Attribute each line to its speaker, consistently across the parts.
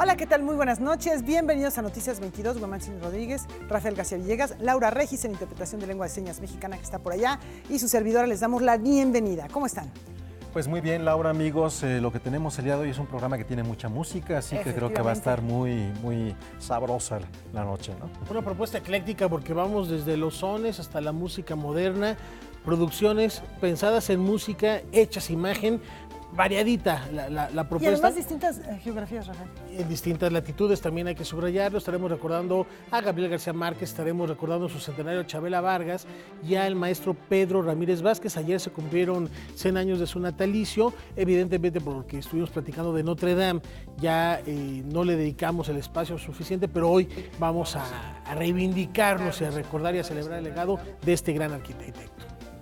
Speaker 1: Hola, ¿qué tal? Muy buenas noches. Bienvenidos a Noticias 22. Guamantzin Rodríguez, Rafael García Villegas, Laura Regis en interpretación de lengua de señas mexicana que está por allá y su servidora les damos la bienvenida. ¿Cómo están?
Speaker 2: Pues muy bien, Laura, amigos, lo que tenemos el día de hoy es un programa que tiene mucha música, así que creo que va a estar muy sabrosa la noche, ¿no?
Speaker 3: Una propuesta ecléctica porque vamos desde los sones hasta la música moderna, producciones pensadas en música, hechas imagen, variadita la propuesta.
Speaker 1: Y además distintas geografías, Rafael.
Speaker 3: En distintas latitudes también hay que subrayarlo. Estaremos recordando a Gabriel García Márquez, estaremos recordando su centenario Chabela Vargas y al maestro Pedro Ramírez Vázquez. Ayer se cumplieron 100 años de su natalicio. Evidentemente, porque estuvimos platicando de Notre Dame, ya no le dedicamos el espacio suficiente, pero hoy vamos a reivindicarnos y a recordar y a celebrar el legado de este gran arquitecto.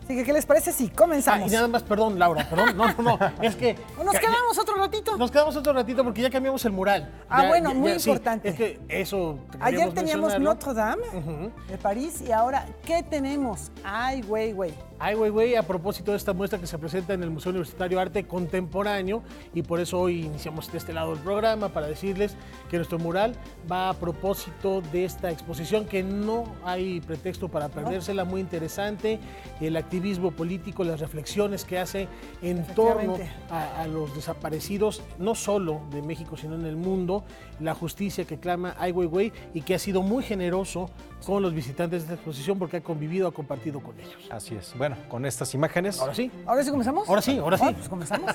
Speaker 1: Así que, ¿qué les parece si comenzamos?
Speaker 3: Y nada más, perdón, Laura, perdón, no, es que...
Speaker 1: ¿Nos quedamos otro ratito?
Speaker 3: Nos quedamos otro ratito porque ya cambiamos el mural.
Speaker 1: Muy importante.
Speaker 3: Sí, es que eso...
Speaker 1: Ayer teníamos Notre Dame de París y ahora, ¿qué tenemos? Ai Weiwei.
Speaker 3: Ai Weiwei, a propósito de esta muestra que se presenta en el Museo Universitario de Arte Contemporáneo, y por eso hoy iniciamos de este lado del programa para decirles que nuestro mural va a propósito de esta exposición que no hay pretexto para perdérsela, muy interesante, el activismo político, las reflexiones que hace en torno a los desaparecidos, no solo de México, sino en el mundo, la justicia que clama Ai Weiwei y que ha sido muy generoso con los visitantes de esta exposición porque ha convivido, ha compartido con ellos.
Speaker 2: Así es. Bueno, con estas imágenes...
Speaker 3: ¿Ahora sí?
Speaker 1: ¿Ahora sí comenzamos?
Speaker 3: Ahora sí.
Speaker 1: Pues comenzamos.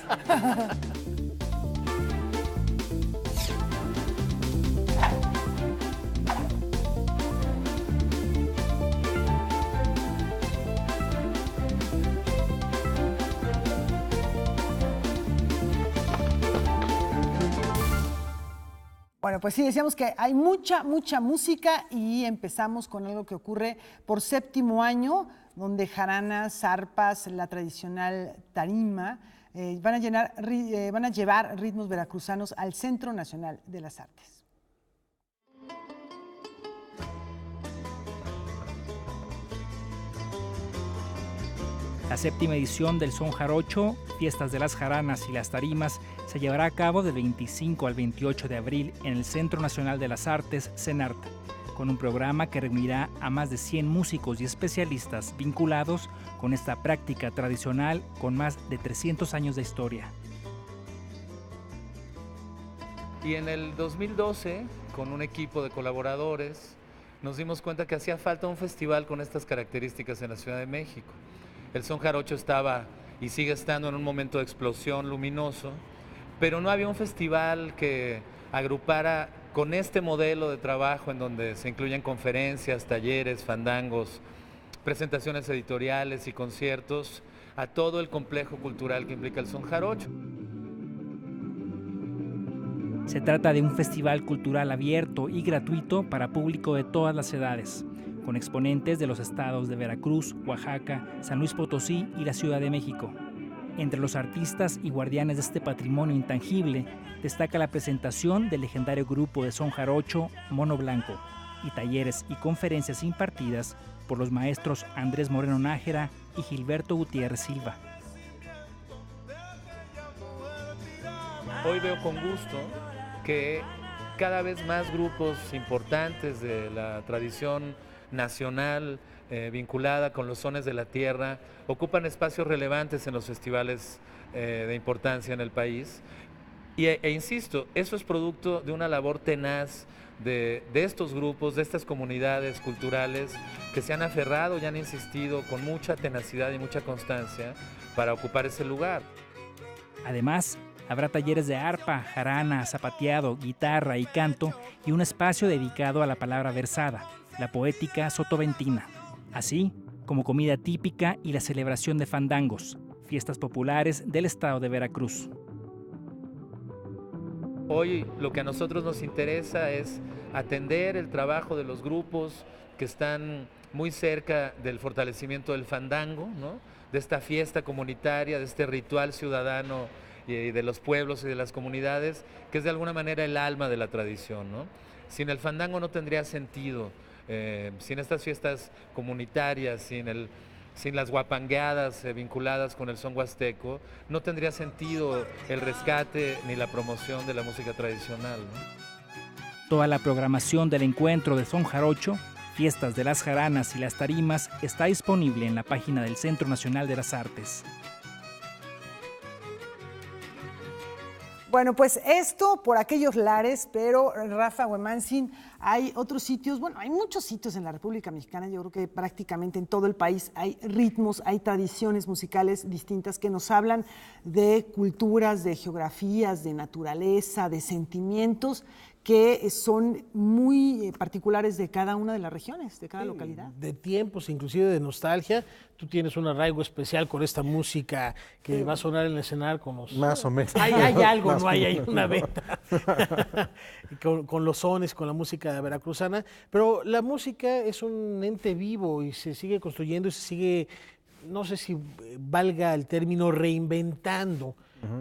Speaker 1: Bueno, pues sí, decíamos que hay mucha música y empezamos con algo que ocurre por séptimo año, donde jaranas, zarpas, la tradicional tarima, van a llevar ritmos veracruzanos al Centro Nacional de las Artes.
Speaker 4: La séptima edición del Son Jarocho, Fiestas de las Jaranas y las Tarimas, se llevará a cabo del 25 al 28 de abril en el Centro Nacional de las Artes, CENART, con un programa que reunirá a más de 100 músicos y especialistas vinculados con esta práctica tradicional con más de 300 años de historia.
Speaker 5: Y en el 2012, con un equipo de colaboradores, nos dimos cuenta que hacía falta un festival con estas características en la Ciudad de México. El Son Jarocho estaba y sigue estando en un momento de explosión luminoso, pero no había un festival que agrupara con este modelo de trabajo en donde se incluyen conferencias, talleres, fandangos, presentaciones editoriales y conciertos a todo el complejo cultural que implica el Son Jarocho.
Speaker 4: Se trata de un festival cultural abierto y gratuito para público de todas las edades, con exponentes de los estados de Veracruz, Oaxaca, San Luis Potosí y la Ciudad de México. Entre los artistas y guardianes de este patrimonio intangible destaca la presentación del legendario grupo de Son Jarocho, Mono Blanco, y talleres y conferencias impartidas por los maestros Andrés Moreno Nájera y Gilberto Gutiérrez Silva.
Speaker 5: Hoy veo con gusto que cada vez más grupos importantes de la tradición nacional vinculada con los sones de la tierra ocupan espacios relevantes en los festivales de importancia en el país. E insisto, eso es producto de una labor tenaz de estos grupos, de estas comunidades culturales que se han aferrado y han insistido con mucha tenacidad y mucha constancia para ocupar ese lugar.
Speaker 4: Además, habrá talleres de arpa, jarana, zapateado, guitarra y canto y un espacio dedicado a la palabra versada, la poética sotoventina, así como comida típica y la celebración de fandangos, fiestas populares del estado de Veracruz.
Speaker 5: Hoy lo que a nosotros nos interesa es atender el trabajo de los grupos que están muy cerca del fortalecimiento del fandango, ¿no? De esta fiesta comunitaria, de este ritual ciudadano y de los pueblos y de las comunidades, que es de alguna manera el alma de la tradición, ¿no? Sin el fandango no tendría sentido, sin estas fiestas comunitarias, sin las guapangueadas vinculadas con el son huasteco, no tendría sentido el rescate ni la promoción de la música tradicional, ¿no?
Speaker 4: Toda la programación del encuentro de Son Jarocho, Fiestas de las Jaranas y las Tarimas está disponible en la página del Centro Nacional de las Artes.
Speaker 1: Bueno, pues esto por aquellos lares, pero Rafa Huemanzin, hay otros sitios, bueno, hay muchos sitios en la República Mexicana, yo creo que prácticamente en todo el país hay ritmos, hay tradiciones musicales distintas que nos hablan de culturas, de geografías, de naturaleza, de sentimientos que son muy particulares de cada una de las regiones, de cada localidad.
Speaker 3: De tiempos, inclusive de nostalgia. Tú tienes un arraigo especial con esta música que va a sonar en el escenario con los...
Speaker 2: Más o menos.
Speaker 3: Hay algo, no hay una venta. con los sones, con la música veracruzana. Pero la música es un ente vivo y se sigue construyendo y se sigue, no sé si valga el término, reinventando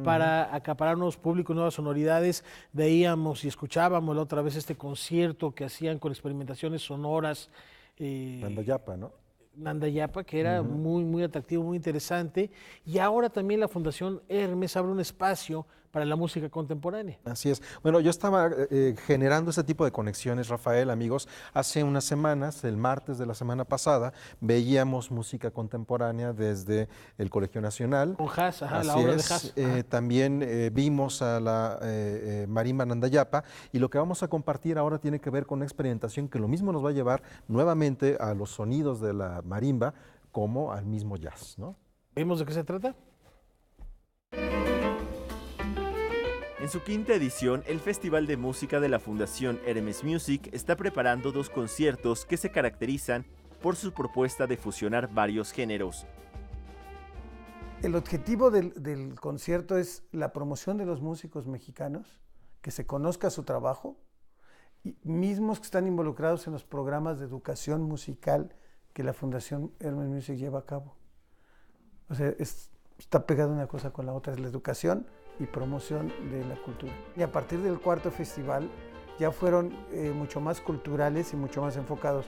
Speaker 3: para acaparar nuevos públicos, nuevas sonoridades. Veíamos y escuchábamos la otra vez este concierto que hacían con experimentaciones sonoras.
Speaker 2: Nandayapa, ¿no?
Speaker 3: Nandayapa, que era muy, muy atractivo, muy interesante. Y ahora también la Fundación Hermes abre un espacio para la música contemporánea.
Speaker 2: Así es. Bueno, yo estaba generando ese tipo de conexiones, Rafael, amigos. Hace unas semanas, el martes de la semana pasada, veíamos música contemporánea desde el Colegio Nacional.
Speaker 3: Con Haas,
Speaker 2: Así
Speaker 3: la obra
Speaker 2: es.
Speaker 3: de Haas.
Speaker 2: También vimos a la marimba Nandayapa, y lo que vamos a compartir ahora tiene que ver con una experimentación que lo mismo nos va a llevar nuevamente a los sonidos de la marimba como al mismo jazz, ¿no?
Speaker 3: ¿Vemos de qué se trata?
Speaker 6: En su quinta edición, el Festival de Música de la Fundación Hermes Music está preparando 2 conciertos que se caracterizan por su propuesta de fusionar varios géneros.
Speaker 7: El objetivo del concierto es la promoción de los músicos mexicanos, que se conozca su trabajo, y mismos que están involucrados en los programas de educación musical que la Fundación Hermes Music lleva a cabo. O sea, está pegada una cosa con la otra, es la educación y promoción de la cultura. Y a partir del cuarto festival ya fueron mucho más culturales y mucho más enfocados.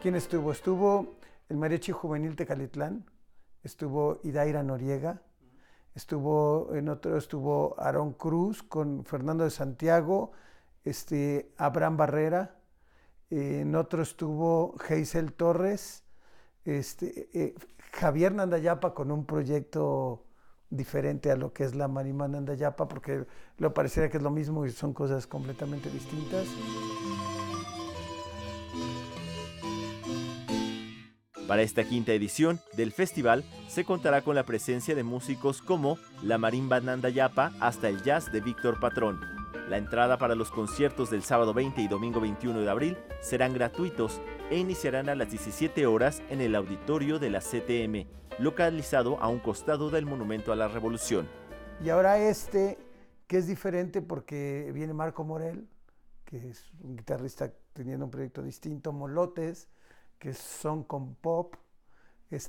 Speaker 7: ¿Quién estuvo? Estuvo el Mariachi Juvenil Tecalitlán, estuvo Idaira Noriega, estuvo Aarón Cruz con Fernando de Santiago, Abraham Barrera, en otro estuvo Geisel Torres, Javier Nandayapa con un proyecto diferente a lo que es la marimba Nandayapa, porque lo pareciera que es lo mismo y son cosas completamente distintas.
Speaker 6: Para esta quinta edición del festival se contará con la presencia de músicos como la marimba Nandayapa hasta el jazz de Víctor Patrón. La entrada para los conciertos del sábado 20 y domingo 21 de abril serán gratuitos e iniciarán a las 17 horas en el auditorio de la CTM, localizado a un costado del Monumento a la Revolución.
Speaker 7: Y ahora que es diferente porque viene Marco Morel, que es un guitarrista teniendo un proyecto distinto, Molotes, que son con pop,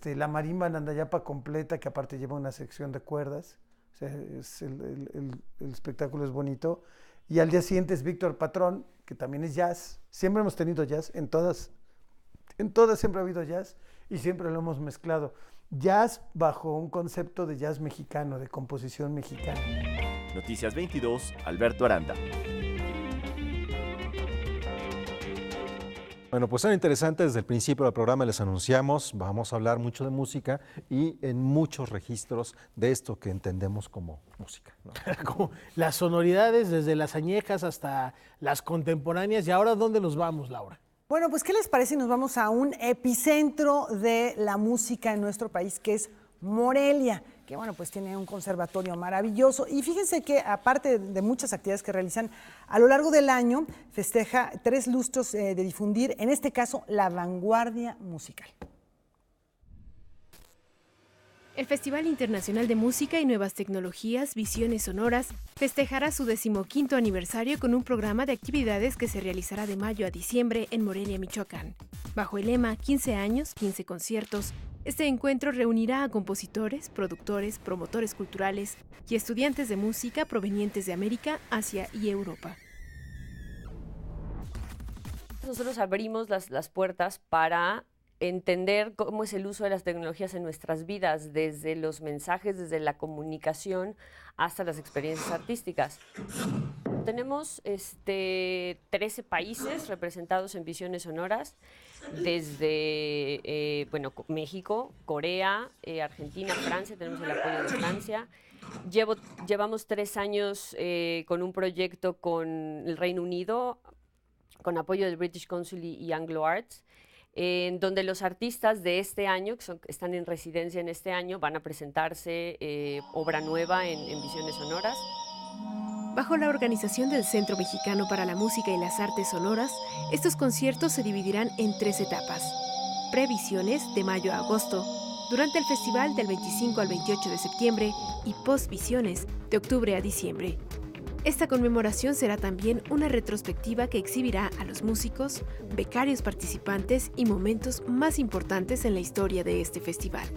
Speaker 7: la marimba Nandayapa completa, que aparte lleva una sección de cuerdas, o sea, el espectáculo es bonito. Y al día siguiente es Víctor Patrón, que también es jazz. Siempre hemos tenido jazz, en todas siempre ha habido jazz y siempre lo hemos mezclado. Jazz bajo un concepto de jazz mexicano, de composición mexicana.
Speaker 6: Noticias 22, Alberto Aranda.
Speaker 2: Bueno, pues era interesante desde el principio del programa, les anunciamos, vamos a hablar mucho de música y en muchos registros de esto que entendemos como música, ¿no?
Speaker 3: Como las sonoridades desde las añejas hasta las contemporáneas. ¿Y ahora dónde nos vamos, Laura?
Speaker 1: Bueno, pues ¿qué les parece? Nos vamos a un epicentro de la música en nuestro país, que es Morelia, que bueno, pues tiene un conservatorio maravilloso. Y fíjense que aparte de muchas actividades que realizan a lo largo del año, festeja 3 lustros de difundir, en este caso, la vanguardia musical.
Speaker 8: El Festival Internacional de Música y Nuevas Tecnologías, Visiones Sonoras, festejará su 15º aniversario con un programa de actividades que se realizará de mayo a diciembre en Morelia, Michoacán. Bajo el lema 15 años, 15 conciertos, este encuentro reunirá a compositores, productores, promotores culturales y estudiantes de música provenientes de América, Asia y Europa.
Speaker 9: Nosotros abrimos las puertas para entender cómo es el uso de las tecnologías en nuestras vidas, desde los mensajes, desde la comunicación hasta las experiencias artísticas. tenemos 13 países representados en Visiones Sonoras, desde México, Corea, Argentina, Francia, tenemos el apoyo de Francia. Llevamos 3 años con un proyecto con el Reino Unido, con apoyo del British Council y Anglo Arts, en donde los artistas de este año, que están en residencia en este año, van a presentarse obra nueva en Visiones Sonoras.
Speaker 8: Bajo la organización del Centro Mexicano para la Música y las Artes Sonoras, estos conciertos se dividirán en 3 etapas. Previsiones de mayo a agosto, durante el festival del 25 al 28 de septiembre y postvisiones de octubre a diciembre. Esta conmemoración será también una retrospectiva que exhibirá a los músicos, becarios participantes y momentos más importantes en la historia de este festival.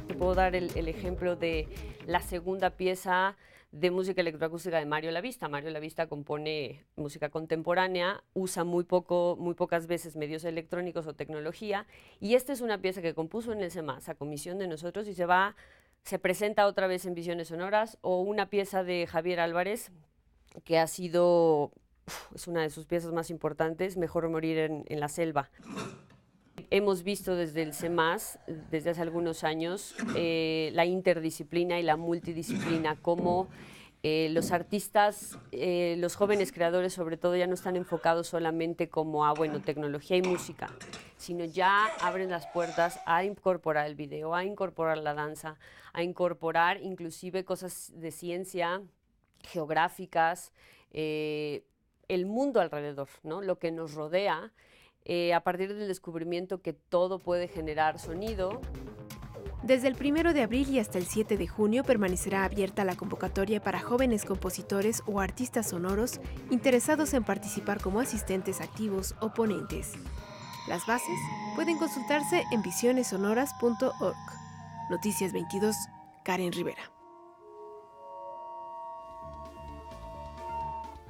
Speaker 9: Te puedo dar el ejemplo de la segunda pieza de música electroacústica de Mario Lavista. Mario Lavista compone música contemporánea, usa muy pocas veces medios electrónicos o tecnología, y esta es una pieza que compuso en el CEMAS a comisión de nosotros y se presenta otra vez en Visiones Sonoras, o una pieza de Javier Álvarez, que es una de sus piezas más importantes, Mejor morir en la selva. Hemos visto desde el CEMAS, desde hace algunos años, la interdisciplina y la multidisciplina, cómo los artistas, los jóvenes creadores sobre todo, ya no están enfocados solamente como a, tecnología y música, sino ya abren las puertas a incorporar el video, a incorporar la danza, a incorporar inclusive cosas de ciencia, geográficas, el mundo alrededor, ¿no? Lo que nos rodea, a partir del descubrimiento que todo puede generar sonido.
Speaker 8: Desde el 1 de abril y hasta el 7 de junio permanecerá abierta la convocatoria para jóvenes compositores o artistas sonoros interesados en participar como asistentes activos o ponentes. Las bases pueden consultarse en visionessonoras.org. Noticias 22, Karen Rivera.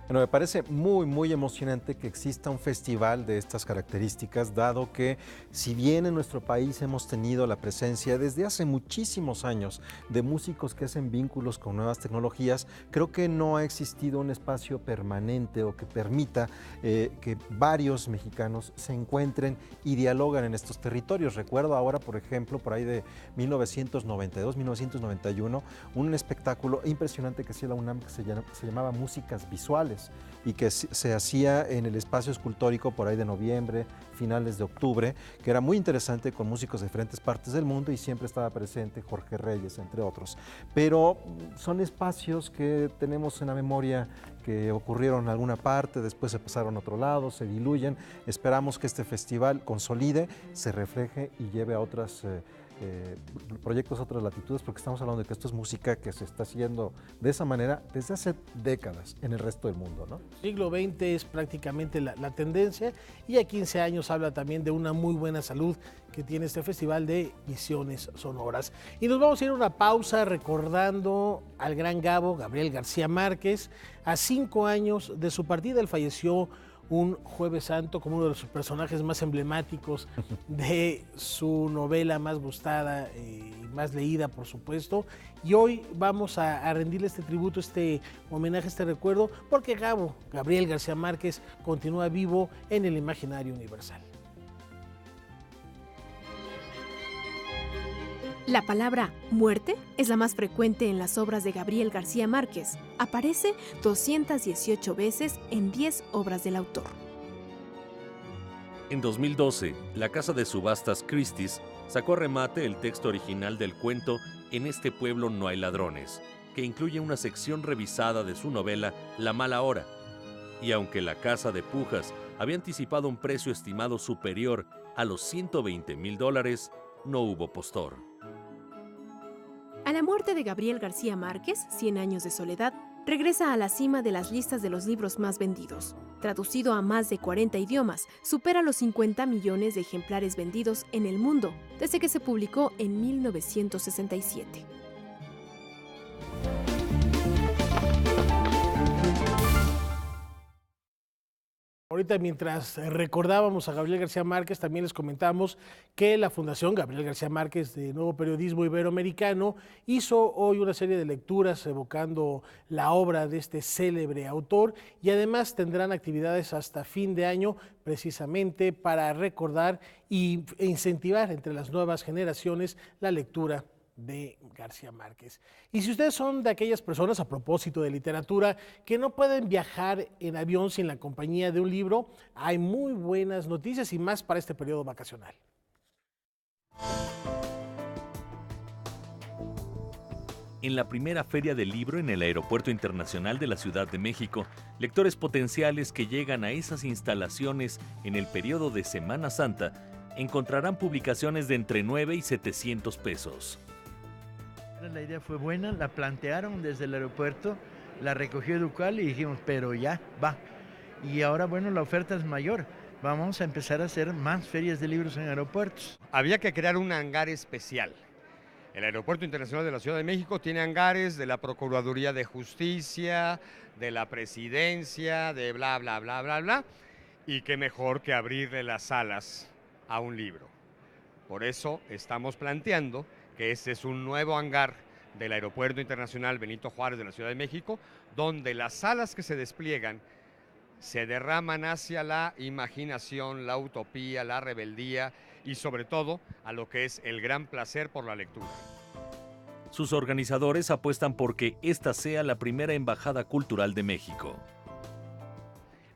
Speaker 2: Bueno, me parece muy emocionante que exista un festival de estas características, dado que si bien en nuestro país hemos tenido la presencia desde hace muchísimos años de músicos que hacen vínculos con nuevas tecnologías, creo que no ha existido un espacio permanente o que permita que varios mexicanos se encuentren y dialogan en estos territorios. Recuerdo ahora, por ejemplo, por ahí de 1992, 1991, un espectáculo impresionante que hacía la UNAM que se llamaba Músicas Visuales, y que se hacía en el espacio escultórico por ahí de noviembre, finales de octubre, que era muy interesante, con músicos de diferentes partes del mundo, y siempre estaba presente Jorge Reyes, entre otros. Pero son espacios que tenemos en la memoria que ocurrieron en alguna parte, después se pasaron a otro lado, se diluyen. Esperamos que este festival consolide, se refleje y lleve a otras proyectos a otras latitudes, porque estamos hablando de que esto es música que se está haciendo de esa manera desde hace décadas en el resto del mundo, ¿no?
Speaker 3: Siglo XX es prácticamente la tendencia, y a 15 años habla también de una muy buena salud que tiene este festival de Visiones Sonoras. Y nos vamos a ir a una pausa recordando al gran Gabriel García Márquez. A 5 años de su partida, él falleció un Jueves Santo, como uno de los personajes más emblemáticos de su novela más gustada y más leída, por supuesto. Y hoy vamos a rendirle este tributo, este homenaje, este recuerdo, porque Gabriel García Márquez continúa vivo en el imaginario universal.
Speaker 8: La palabra muerte es la más frecuente en las obras de Gabriel García Márquez. Aparece 218 veces en 10 obras del autor.
Speaker 10: En 2012, la casa de subastas Christie's sacó a remate el texto original del cuento En este pueblo no hay ladrones, que incluye una sección revisada de su novela La mala hora. Y aunque la casa de Pujas había anticipado un precio estimado superior a los $120,000, no hubo postor.
Speaker 8: A la muerte de Gabriel García Márquez, 100 años de soledad, regresa a la cima de las listas de los libros más vendidos. Traducido a más de 40 idiomas, supera los 50 millones de ejemplares vendidos en el mundo desde que se publicó en 1967.
Speaker 3: Ahorita mientras recordábamos a Gabriel García Márquez, también les comentamos que la Fundación Gabriel García Márquez de Nuevo Periodismo Iberoamericano hizo hoy una serie de lecturas evocando la obra de este célebre autor y además tendrán actividades hasta fin de año precisamente para recordar e incentivar entre las nuevas generaciones la lectura de García Márquez. Y si ustedes son de aquellas personas, a propósito de literatura, que no pueden viajar en avión sin la compañía de un libro, hay muy buenas noticias y más para este periodo vacacional.
Speaker 10: En la primera feria del libro en el Aeropuerto Internacional de la Ciudad de México, lectores potenciales que llegan a esas instalaciones en el periodo de Semana Santa encontrarán publicaciones de entre 9 y 700 pesos.
Speaker 11: La idea fue buena, la plantearon desde el aeropuerto, la recogió Educal y dijimos, pero ya, va. Y ahora, bueno, la oferta es mayor. Vamos a empezar a hacer más ferias de libros en aeropuertos.
Speaker 12: Había que crear un hangar especial. El Aeropuerto Internacional de la Ciudad de México tiene hangares de la Procuraduría de Justicia, de la Presidencia, de bla, bla, bla, bla, bla. Y qué mejor que abrirle las salas a un libro. Por eso estamos planteando que este es un nuevo hangar del Aeropuerto Internacional Benito Juárez de la Ciudad de México, donde las salas que se despliegan se derraman hacia la imaginación, la utopía, la rebeldía y sobre todo a lo que es el gran placer por la lectura.
Speaker 10: Sus organizadores apuestan por que esta sea la primera embajada cultural de México.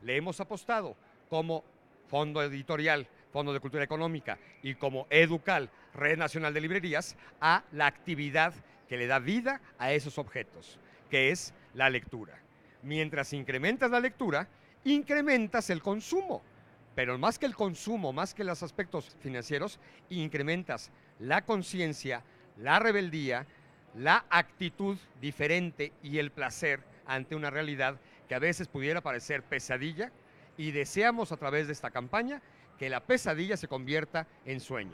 Speaker 12: Le hemos apostado como fondo editorial, Fondo de Cultura Económica y como Educal, Red Nacional de Librerías, a la actividad que le da vida a esos objetos, que es la lectura. Mientras incrementas la lectura, incrementas el consumo, pero más que el consumo, más que los aspectos financieros, incrementas la conciencia, la rebeldía, la actitud diferente y el placer ante una realidad que a veces pudiera parecer pesadilla, y deseamos a través de esta campaña que la pesadilla se convierta en sueño.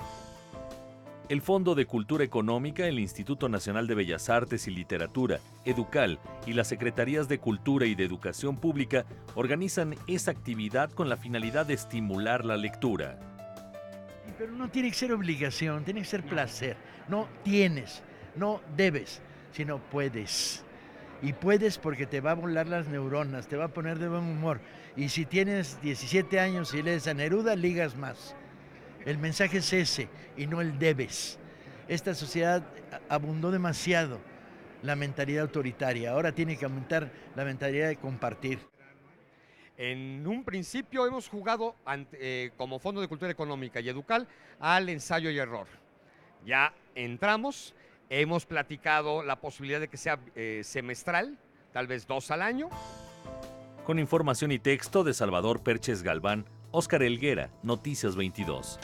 Speaker 10: El Fondo de Cultura Económica, el Instituto Nacional de Bellas Artes y Literatura, Educal y las Secretarías de Cultura y de Educación Pública organizan esa actividad con la finalidad de estimular la lectura.
Speaker 11: Pero no tiene que ser obligación, tiene que ser placer. No tienes, no debes, sino puedes. Y puedes porque te va a volar las neuronas, te va a poner de buen humor. Y si tienes 17 años y lees a Neruda, ligas más. El mensaje es ese y no el debes. Esta sociedad abundó demasiado la mentalidad autoritaria. Ahora tiene que aumentar la mentalidad de compartir.
Speaker 12: En un principio hemos jugado como Fondo de Cultura Económica y Educal al ensayo y error. Ya entramos, hemos platicado la posibilidad de que sea semestral, tal vez 2 al año.
Speaker 10: Con información y texto de Salvador Perches Galván, Óscar Helguera, Noticias 22.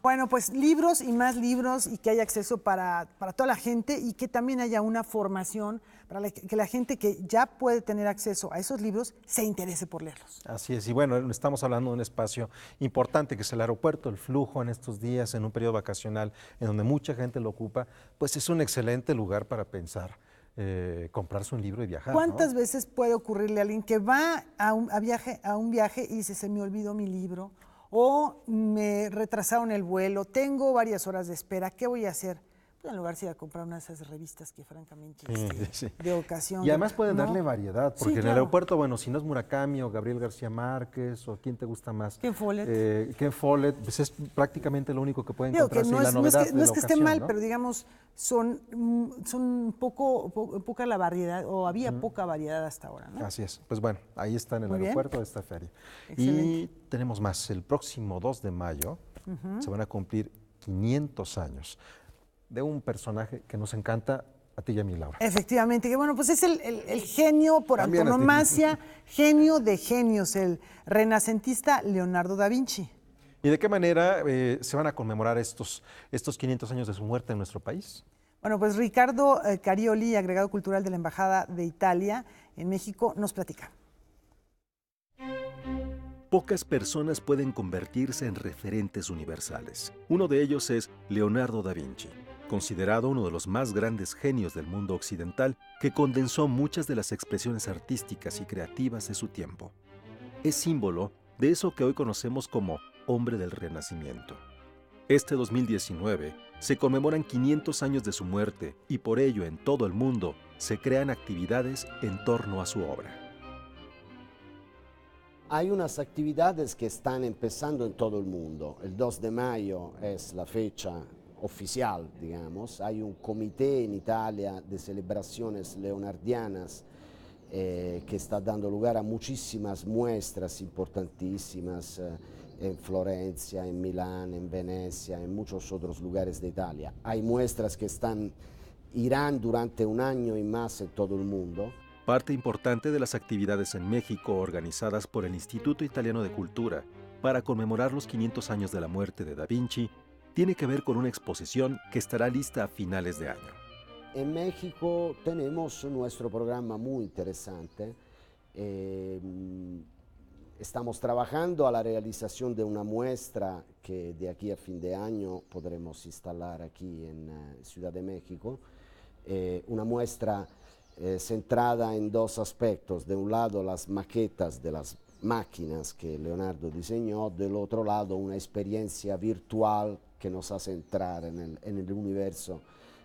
Speaker 1: Bueno, pues libros y más libros y que haya acceso para toda la gente y que también haya una formación para que la gente que ya puede tener acceso a esos libros se interese por leerlos.
Speaker 2: Así es, y bueno, estamos hablando de un espacio importante que es el aeropuerto, el flujo en estos días, en un periodo vacacional en donde mucha gente lo ocupa, pues es un excelente lugar para pensar. Comprarse un libro y viajar.
Speaker 1: ¿Cuántas veces puede ocurrirle a alguien que va a un viaje y dice, se me olvidó mi libro, o me retrasaron el vuelo, tengo varias horas de espera, ¿qué voy a hacer? Pues en lugar de ir a comprar una de esas revistas que francamente de ocasión.
Speaker 2: Y además puede darle variedad, porque
Speaker 1: Sí,
Speaker 2: en el aeropuerto, bueno, si no es Murakami o Gabriel García Márquez, o quién te gusta más.
Speaker 1: Ken Follett.
Speaker 2: Ken Follett, pues es prácticamente lo único que puede
Speaker 1: Digo
Speaker 2: encontrarse
Speaker 1: que
Speaker 2: y la novedad
Speaker 1: no es que esté mal,
Speaker 2: ¿no?
Speaker 1: pero digamos, son poca la variedad, o había poca variedad hasta ahora, ¿no?
Speaker 2: Así es. Pues bueno, ahí está en el
Speaker 1: Muy bien.
Speaker 2: aeropuerto de esta feria.
Speaker 1: Excelente.
Speaker 2: Y tenemos más. El próximo 2 de mayo se van a cumplir 500 años de un personaje que nos encanta a ti y a mí, Laura.
Speaker 1: Efectivamente, que bueno, pues es el genio por
Speaker 2: También a ti.
Speaker 1: antonomasia, genio de genios, el renacentista Leonardo da Vinci.
Speaker 2: ¿Y de qué manera se van a conmemorar estos 500 años de su muerte en nuestro país?
Speaker 1: Bueno, pues Ricardo Carioli, agregado cultural de la Embajada de Italia en México, nos platica.
Speaker 13: Pocas personas pueden convertirse en referentes universales. Uno de ellos es Leonardo da Vinci. considerado uno de los más grandes genios del mundo occidental, que condensó muchas de las expresiones artísticas y creativas de su tiempo. Es símbolo de eso que hoy conocemos como hombre del Renacimiento. Este 2019 se conmemoran 500 años de su muerte y por ello en todo el mundo se crean actividades en torno a su obra.
Speaker 14: Hay unas actividades que están empezando en todo el mundo. El 2 de mayo es la fecha oficial, digamos. Hay un comité en Italia de celebraciones leonardianas que está dando lugar a muchísimas muestras importantísimas en Florencia, en Milán, en Venecia, en muchos otros lugares de Italia. Hay muestras que irán durante un año y más en todo el mundo.
Speaker 13: Parte importante de las actividades en México organizadas por el Instituto Italiano de Cultura para conmemorar los 500 años de la muerte de Da Vinci tiene que ver con una exposición que estará lista a finales de año.
Speaker 14: En México tenemos nuestro programa muy interesante. Estamos trabajando a la realización de una muestra que de aquí a fin de año podremos instalar aquí en Ciudad de México. Una muestra centrada en dos aspectos. De un lado, las maquetas de las máquinas que Leonardo diseñó, del otro lado, una experiencia virtual que nos hace entrar en el universo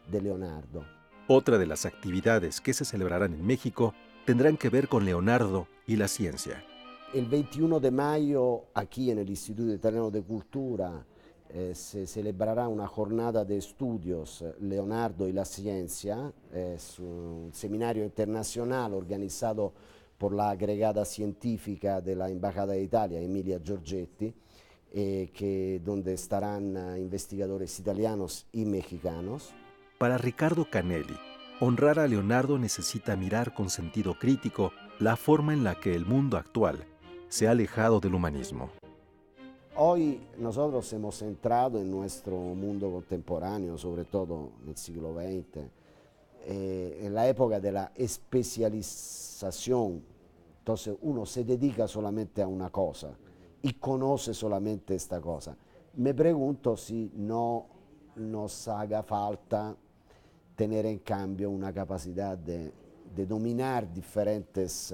Speaker 14: de Leonardo.
Speaker 13: Otra de las actividades que se celebrarán en México tendrán que ver con Leonardo y la ciencia.
Speaker 14: El 21 de mayo, aquí en el Instituto Italiano de Cultura, se celebrará una jornada de estudios Leonardo y la ciencia. Es un seminario internacional organizado por la agregada científica de la Embajada de Italia, Emilia Giorgetti, donde estarán investigadores italianos y mexicanos.
Speaker 13: Para Ricardo Canelli, honrar a Leonardo necesita mirar con sentido crítico la forma en la que el mundo actual se ha alejado del humanismo.
Speaker 14: Hoy nosotros hemos entrado en nuestro mundo contemporáneo, sobre todo en el siglo XX, en la época de la especialización. Entonces uno se dedica solamente a una cosa y conoce solamente esta cosa. Me pregunto si no nos haga falta tener en cambio una capacidad de dominar diferentes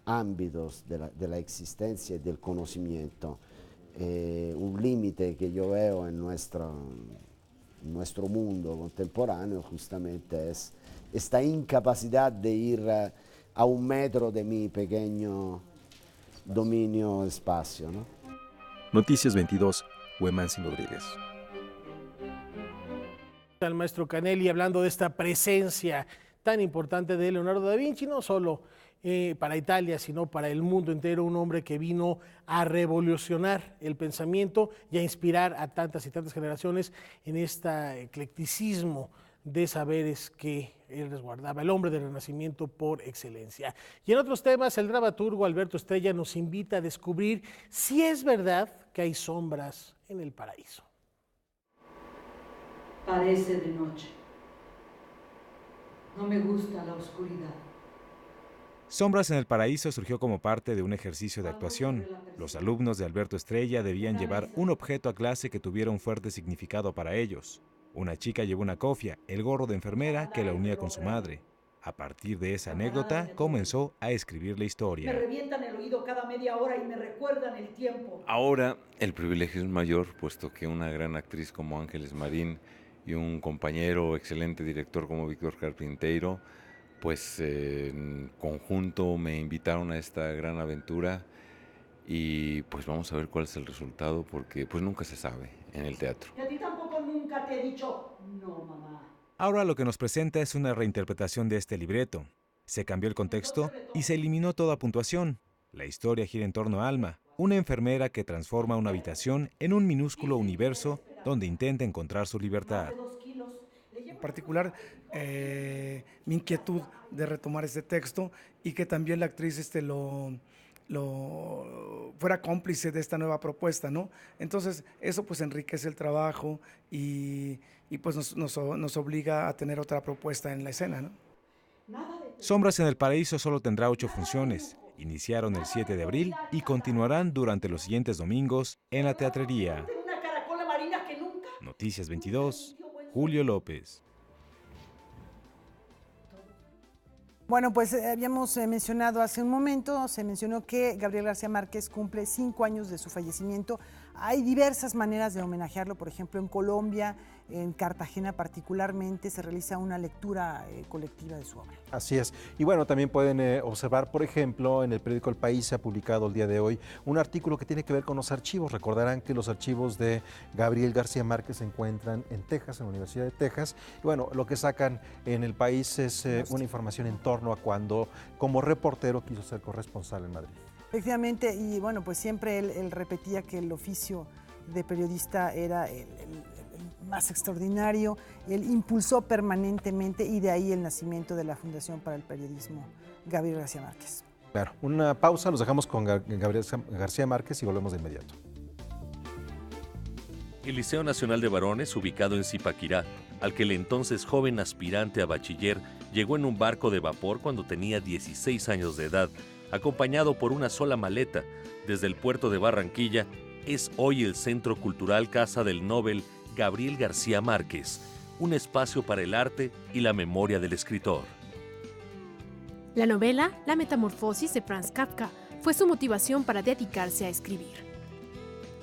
Speaker 14: ámbitos de la existencia y del conocimiento. Un límite que yo veo en nuestro mundo contemporáneo justamente es esta incapacidad de ir a un metro de mi pequeño dominio espacio, ¿no?
Speaker 13: Noticias 22, Huemansi Rodríguez.
Speaker 3: El maestro Canelli hablando de esta presencia tan importante de Leonardo da Vinci, no solo para Italia, sino para el mundo entero, un hombre que vino a revolucionar el pensamiento y a inspirar a tantas y tantas generaciones en este eclecticismo de saberes que él resguardaba, el hombre del Renacimiento por excelencia. Y en otros temas, el dramaturgo Alberto Estrella nos invita a descubrir si es verdad que hay sombras en el paraíso.
Speaker 15: Parece de noche. No me gusta la oscuridad.
Speaker 16: Sombras en el Paraíso surgió como parte de un ejercicio de actuación. Los alumnos de Alberto Estrella debían llevar un objeto a clase que tuviera un fuerte significado para ellos. Una chica llevó una cofia, el gorro de enfermera que la unía con su madre. A partir de esa anécdota, comenzó a escribir la historia.
Speaker 15: Me revientan el oído cada media hora y me recuerdan el tiempo.
Speaker 17: Ahora el privilegio es mayor, puesto que una gran actriz como Ángeles Marín y un compañero excelente director como Víctor Carpinteiro, pues en conjunto me invitaron a esta gran aventura y pues vamos a ver cuál es el resultado, porque pues nunca se sabe en el teatro.
Speaker 15: Y a ti tampoco nunca te he dicho no, mamá.
Speaker 16: Ahora lo que nos presenta es una reinterpretación de este libreto. Se cambió el contexto y se eliminó toda puntuación. La historia gira en torno a Alma, una enfermera que transforma una habitación en un minúsculo universo donde intenta encontrar su libertad.
Speaker 18: En particular, mi inquietud de retomar este texto y que también la actriz fuera cómplice de esta nueva propuesta, ¿no? Entonces, eso pues enriquece el trabajo y pues nos obliga a tener otra propuesta en la escena, ¿no?
Speaker 16: Sombras en el Paraíso solo tendrá 8 funciones. Iniciaron el 7 de abril y continuarán durante los siguientes domingos en la teatrería. Noticias 22, Julio López.
Speaker 1: Bueno, pues habíamos mencionado hace un momento, se mencionó que Gabriel García Márquez cumple 5 años de su fallecimiento. Hay diversas maneras de homenajearlo, por ejemplo, en Colombia, en Cartagena particularmente, se realiza una lectura colectiva de su obra.
Speaker 2: Así es. Y bueno, también pueden observar, por ejemplo, en el periódico El País se ha publicado el día de hoy un artículo que tiene que ver con los archivos. Recordarán que los archivos de Gabriel García Márquez se encuentran en Texas, en la Universidad de Texas. Y bueno, lo que sacan en El País es una información en torno a cuando, como reportero, quiso ser corresponsal en Madrid.
Speaker 1: Efectivamente, y bueno, pues siempre él repetía que el oficio de periodista era el más extraordinario, él impulsó permanentemente y de ahí el nacimiento de la Fundación para el Periodismo Gabriel García Márquez.
Speaker 2: Claro, una pausa, los dejamos con Gabriel García Márquez y volvemos de inmediato.
Speaker 10: El Liceo Nacional de Varones, ubicado en Zipaquirá, al que el entonces joven aspirante a bachiller llegó en un barco de vapor cuando tenía 16 años de edad, acompañado por una sola maleta desde el puerto de Barranquilla, es hoy el Centro Cultural Casa del Nobel Gabriel García Márquez, un espacio para el arte y la memoria del escritor.
Speaker 8: La novela La Metamorfosis de Franz Kafka fue su motivación para dedicarse a escribir.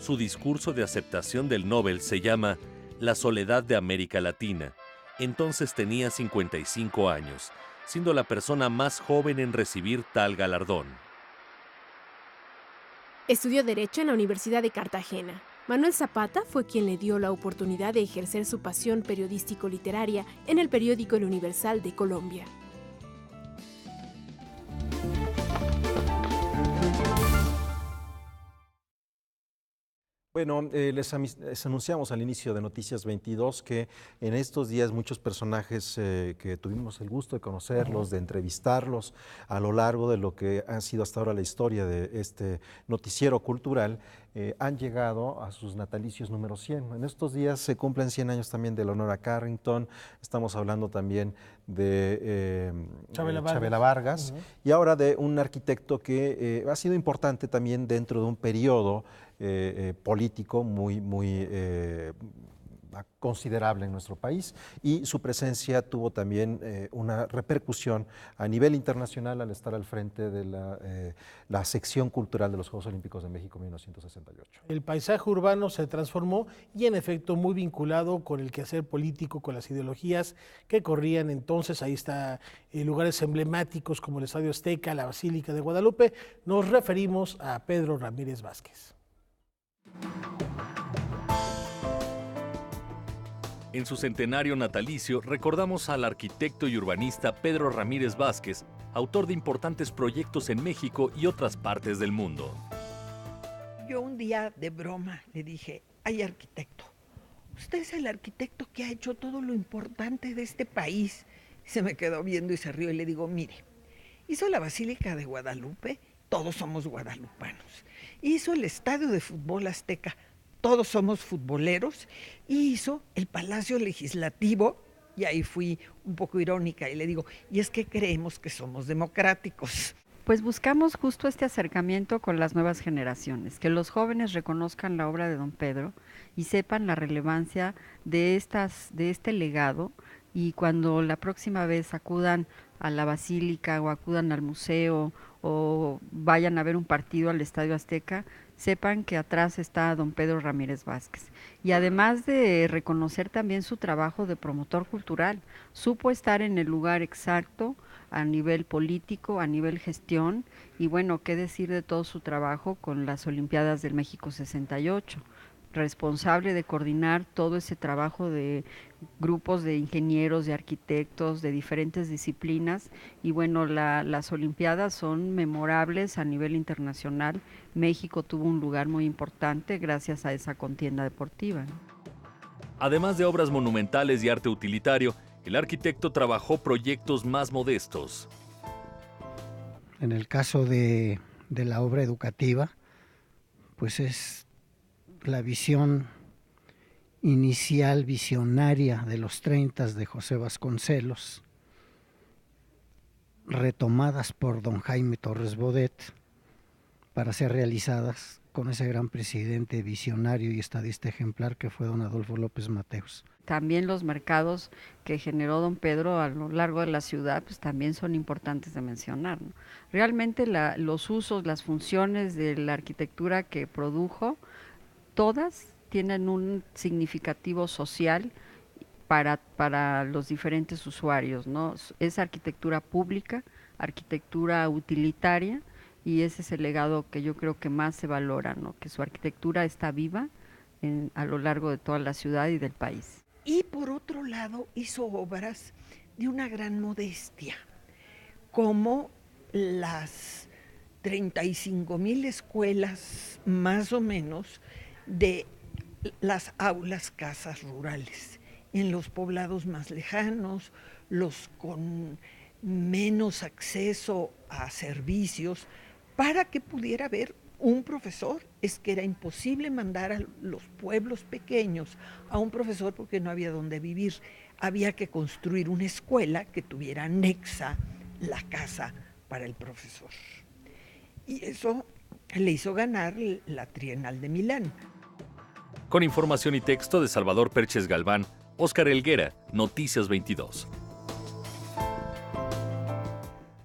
Speaker 10: Su discurso de aceptación del Nobel se llama La soledad de América Latina. Entonces tenía 55 años, siendo la persona más joven en recibir tal galardón.
Speaker 8: Estudió Derecho en la Universidad de Cartagena. Manuel Zapata fue quien le dio la oportunidad de ejercer su pasión periodístico-literaria en el periódico El Universal de Colombia.
Speaker 2: Bueno, les anunciamos al inicio de Noticias 22 que en estos días muchos personajes que tuvimos el gusto de conocerlos, de entrevistarlos a lo largo de lo que ha sido hasta ahora la historia de este noticiero cultural, han llegado a sus natalicios número 100. En estos días se cumplen 100 años también de Leonora Carrington, estamos hablando también de Chabela Vargas y ahora de un arquitecto que ha sido importante también dentro de un periodo político muy considerable en nuestro país, y su presencia tuvo también una repercusión a nivel internacional al estar al frente de la sección cultural de los Juegos Olímpicos de México 1968.
Speaker 3: El paisaje urbano se transformó y en efecto muy vinculado con el quehacer político, con las ideologías que corrían entonces. Ahí está lugares emblemáticos como el Estadio Azteca, la Basílica de Guadalupe. Nos referimos a Pedro Ramírez Vázquez.
Speaker 10: En su centenario natalicio recordamos al arquitecto y urbanista Pedro Ramírez Vázquez, autor de importantes proyectos en México y otras partes del mundo.
Speaker 19: Yo un día de broma le dije, ay arquitecto, usted es el arquitecto que ha hecho todo lo importante de este país. Se me quedó viendo y se rió y le digo, mire, hizo la Basílica de Guadalupe, todos somos guadalupanos. Hizo el Estadio de Fútbol Azteca, todos somos futboleros, y hizo el Palacio Legislativo, y ahí fui un poco irónica y le digo, y es que creemos que somos democráticos.
Speaker 20: Pues buscamos justo este acercamiento con las nuevas generaciones, que los jóvenes reconozcan la obra de don Pedro y sepan la relevancia de este legado, y cuando la próxima vez acudan a la Basílica o acudan al museo o vayan a ver un partido al Estadio Azteca, sepan que atrás está don Pedro Ramírez Vázquez. Y además de reconocer también su trabajo de promotor cultural, supo estar en el lugar exacto a nivel político, a nivel gestión, y bueno, qué decir de todo su trabajo con las Olimpiadas del México 68, responsable de coordinar todo ese trabajo de grupos de ingenieros, de arquitectos, de diferentes disciplinas, y bueno, las Olimpiadas son memorables a nivel internacional. México tuvo un lugar muy importante gracias a esa contienda deportiva.
Speaker 10: Además de obras monumentales y arte utilitario, el arquitecto trabajó proyectos más modestos.
Speaker 21: En el caso de la obra educativa, pues es la visión inicial, visionaria de los 30 de José Vasconcelos, retomadas por don Jaime Torres Bodet para ser realizadas con ese gran presidente visionario y estadista ejemplar que fue don Adolfo López Mateos.
Speaker 20: También los mercados que generó don Pedro a lo largo de la ciudad, pues también son importantes de mencionar, ¿no? Realmente los usos, las funciones de la arquitectura que produjo, todas tienen un significativo social para los diferentes usuarios, ¿no? Es arquitectura pública, arquitectura utilitaria, y ese es el legado que yo creo que más se valora, ¿no? Que su arquitectura está viva a lo largo de toda la ciudad y del país.
Speaker 19: Y por otro lado hizo obras de una gran modestia, como las 35,000 escuelas más o menos de las aulas casas rurales, en los poblados más lejanos, los con menos acceso a servicios, para que pudiera haber un profesor. Es que era imposible mandar a los pueblos pequeños a un profesor porque no había dónde vivir. Había que construir una escuela que tuviera anexa la casa para el profesor. Y eso le hizo ganar la Trienal de Milán.
Speaker 10: Con información y texto de Salvador Perches Galván, Óscar Helguera, Noticias 22.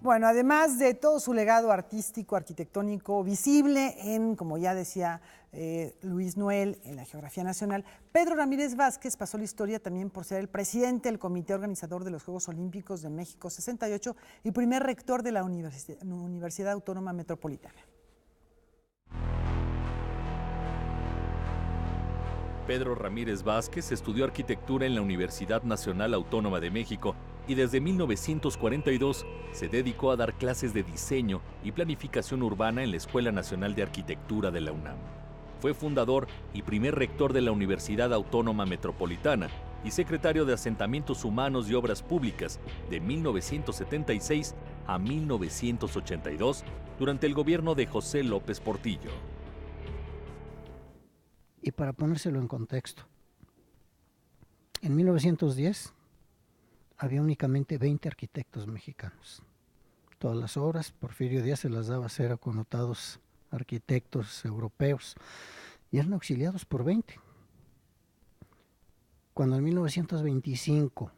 Speaker 1: Bueno, además de todo su legado artístico, arquitectónico, visible en, como ya decía Luis Noel, en la geografía nacional, Pedro Ramírez Vázquez pasó la historia también por ser el presidente del comité organizador de los Juegos Olímpicos de México 68 y primer rector de la Universidad Autónoma Metropolitana.
Speaker 10: Pedro Ramírez Vázquez estudió arquitectura en la Universidad Nacional Autónoma de México y desde 1942 se dedicó a dar clases de diseño y planificación urbana en la Escuela Nacional de Arquitectura de la UNAM. Fue fundador y primer rector de la Universidad Autónoma Metropolitana y secretario de Asentamientos Humanos y Obras Públicas de 1976 a 1982 durante el gobierno de José López Portillo.
Speaker 21: Y para ponérselo en contexto, en 1910 había únicamente 20 arquitectos mexicanos. Todas las obras, Porfirio Díaz se las daba a hacer a connotados arquitectos europeos y eran auxiliados por 20. Cuando en 1925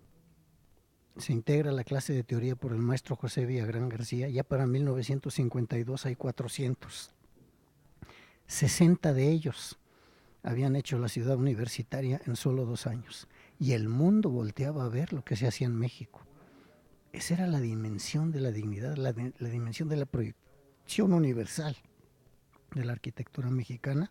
Speaker 21: se integra la clase de teoría por el maestro José Villagrán García, ya para 1952 hay 400. 60 de ellos habían hecho la ciudad universitaria en solo 2 años. Y el mundo volteaba a ver lo que se hacía en México. Esa era la dimensión de la dignidad, la dimensión de la proyección universal de la arquitectura mexicana,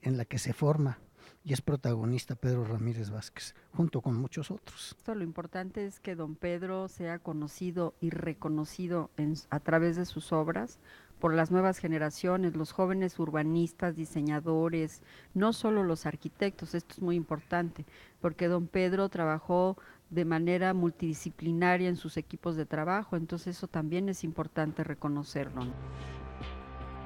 Speaker 21: en la que se forma y es protagonista Pedro Ramírez Vázquez, junto con muchos otros.
Speaker 20: Lo importante es que don Pedro sea conocido y reconocido a través de sus obras por las nuevas generaciones, los jóvenes urbanistas, diseñadores, no solo los arquitectos. Esto es muy importante, porque don Pedro trabajó de manera multidisciplinaria en sus equipos de trabajo, entonces eso también es importante reconocerlo.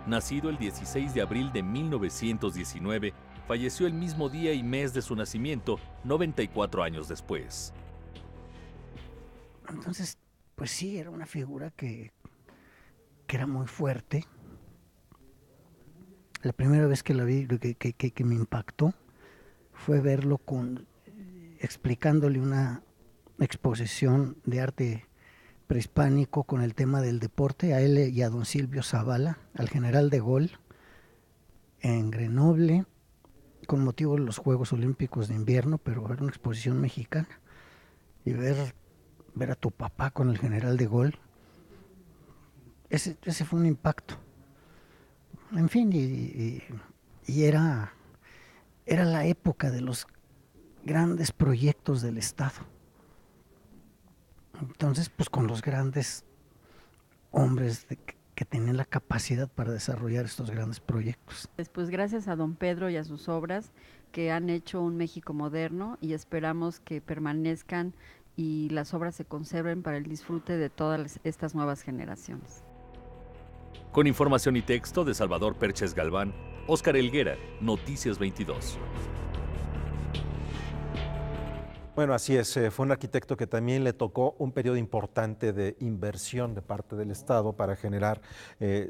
Speaker 10: Nacido el 16 de abril de 1919, falleció el mismo día y mes de su nacimiento, 94 años después.
Speaker 21: Entonces, pues sí, era una figura que era muy fuerte. La primera vez que la vi, que me impactó, fue verlo explicándole una exposición de arte prehispánico con el tema del deporte a él y a don Silvio Zavala, al general de Gaulle, en Grenoble, con motivo de los Juegos Olímpicos de Invierno, pero era una exposición mexicana. Y ver a tu papá con el general de Gaulle, ese fue un impacto. En fin, y era la época de los grandes proyectos del Estado. Entonces, pues con los grandes hombres que tenían la capacidad para desarrollar estos grandes proyectos.
Speaker 20: Pues gracias a don Pedro y a sus obras que han hecho un México moderno, y esperamos que permanezcan y las obras se conserven para el disfrute de todas estas nuevas generaciones.
Speaker 10: Con información y texto de Salvador Perches Galván, Óscar Helguera, Noticias 22.
Speaker 2: Bueno, así es, fue un arquitecto que también le tocó un periodo importante de inversión de parte del Estado para generar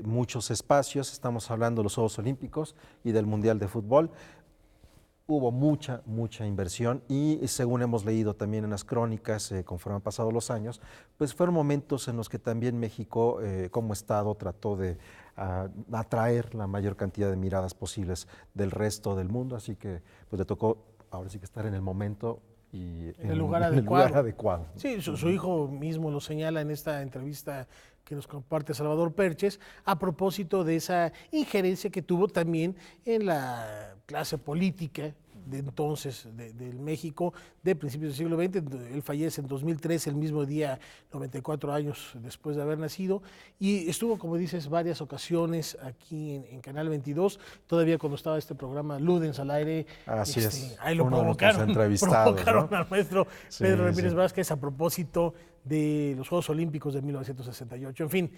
Speaker 2: muchos espacios. Estamos hablando de los Juegos Olímpicos y del Mundial de Fútbol. Hubo mucha inversión y según hemos leído también en las crónicas, conforme han pasado los años, pues fueron momentos en los que también México como Estado trató de atraer la mayor cantidad de miradas posibles del resto del mundo, así que pues le tocó ahora sí que estar en el momento y
Speaker 3: en el lugar adecuado. Sí, su hijo mismo lo señala en esta entrevista que nos comparte Salvador Perches, a propósito de esa injerencia que tuvo también en la clase política de entonces del México de principios del siglo XX. Él fallece en 2003, el mismo día, 94 años después de haber nacido, y estuvo, como dices, varias ocasiones aquí en Canal 22, todavía cuando estaba este programa Ludens al aire.
Speaker 2: Así es.
Speaker 3: Ahí lo provocaron
Speaker 2: ¿no?
Speaker 3: al maestro Pedro Ramírez Vázquez a propósito de los Juegos Olímpicos de 1968. En fin,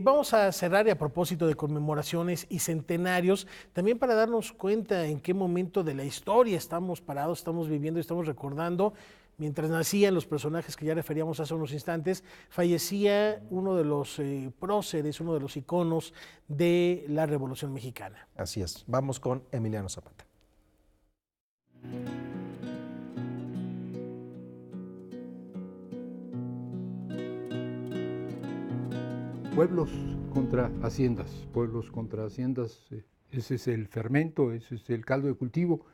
Speaker 3: vamos a cerrar y a propósito de conmemoraciones y centenarios, también para darnos cuenta en qué momento de la historia estamos parados, estamos viviendo y estamos recordando. Mientras nacían los personajes que ya referíamos hace unos instantes, fallecía uno de los próceres, uno de los iconos de la Revolución Mexicana.
Speaker 2: Así es. Vamos con Emiliano Zapata.
Speaker 5: Pueblos contra haciendas, ese es el fermento, ese es el caldo de cultivo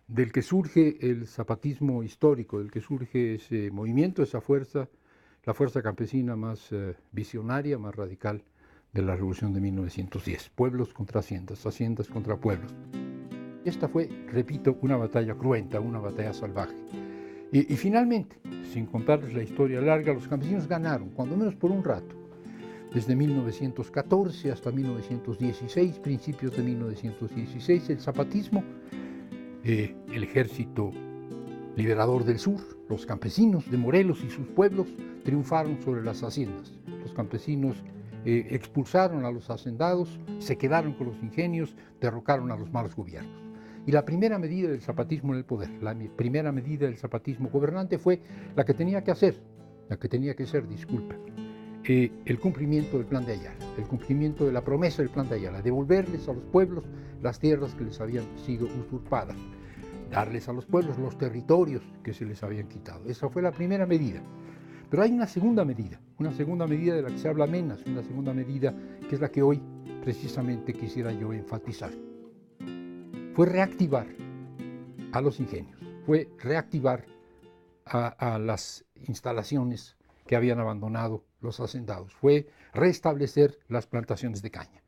Speaker 5: del que surge el zapatismo histórico, del que surge ese movimiento, esa fuerza, la fuerza campesina más visionaria, más radical de la Revolución de 1910. Pueblos contra haciendas, haciendas contra pueblos. Esta fue, repito, una batalla cruenta, una batalla salvaje. Y finalmente, sin contarles la historia larga, los campesinos ganaron, cuando menos por un rato. Desde 1914 hasta 1916, principios de 1916, el zapatismo, el ejército liberador del sur, los campesinos de Morelos y sus pueblos triunfaron sobre las haciendas. Los campesinos expulsaron a los hacendados, se quedaron con los ingenios, derrocaron a los malos gobiernos. Y la primera medida del zapatismo en el poder, la primera medida del zapatismo gobernante fue la que tenía que hacer, el cumplimiento del Plan de Ayala, el cumplimiento de la promesa del Plan de Ayala, devolverles a los pueblos las tierras que les habían sido usurpadas, darles a los pueblos los territorios que se les habían quitado. Esa fue la primera medida. Pero hay una segunda medida de la que se habla menos, una segunda medida que es la que hoy precisamente quisiera yo enfatizar. Fue reactivar a los ingenios, fue reactivar a las instalaciones que habían abandonado los hacendados, fue restablecer las plantaciones de caña,